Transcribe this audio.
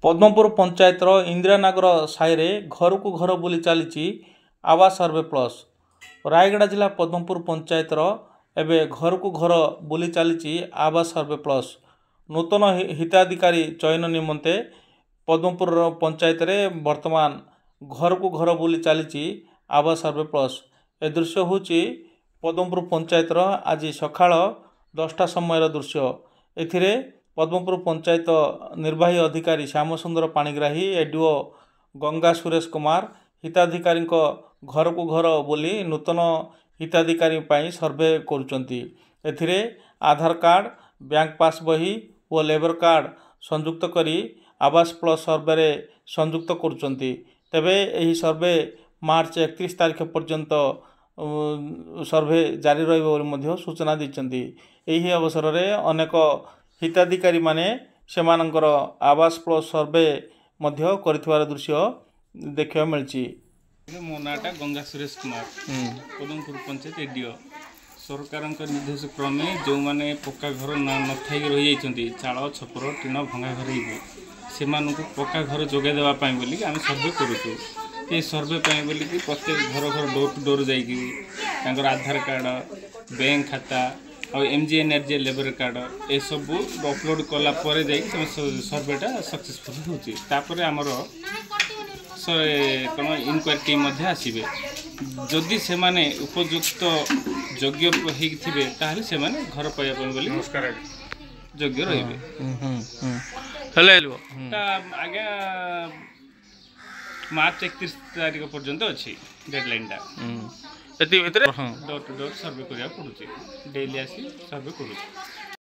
पद्मपुर पंचायतर इंदिरानगर साई घर को घर बुली चली आवास सर्वे प्लस। रायगढ़ जिला पद्मपुर पंचायतर एवं घर को घर बुली चली आवास सर्वे प्लस। नूतन हिताधिकारी चयन निमंते पद्मपुर पंचायत रे वर्तमान घर को घर बुली चली आवास सर्वे प्लस। ए दृश्य हूँ पद्मपुर पंचायतर आज सकाळ 10टा समय दृश्य। एथिरे पद्मपुर पंचायत निर्वाही अधिकारी श्याम सुंदर पाणिग्राही, एडीओ गंगा सुरेश कुमार हिताधिकारी घर को घर बोली नूतन हिताधिकारी सर्वे करुचंती। एथिरे आधार कार्ड, बैंक पास बही और लेबर कार्ड संयुक्त करी आवास प्लस सर्वे रे संयुक्त करुचंती। तेबे एही सर्वे मार्च 31 तारीख पर्यंत सर्वे जारी रही सूचना दी। यही अवसर में अनेक हिताधिकारी माने सेमानंकर आवास प्लस सर्वे कर दृश्य देखा मिली। मो नाटा गंगा सुरेश कुमार, पद्मपुर पंचायत एडीओ। सरकार निर्देश क्रमे जो मैंने पक्का घर न थी रही चाल छपर टीन भंगा घर से पक्का घर जोगे देवाई बोलिक आम सर्वे करुचु। ये सर्वे बोलिक प्रत्येक घर घर डोर टू डोर जाकर आधार कार्ड, बैंक खाता और MGNRJ लेबर कार्ड ए सब अपलोड कला सर्वेटा सक्सेसफुल होपर आमर कौन इनक्वारी टीम आसवे। जदि से माने उपयुक्त योग्य होते से माने घर पाइबा योग्य रही। आज्ञा मार्च 31 तारीख पर्यंत अच्छी deadline door to door survey करा पड़ुची। डेली आसी सर्वे करूँ।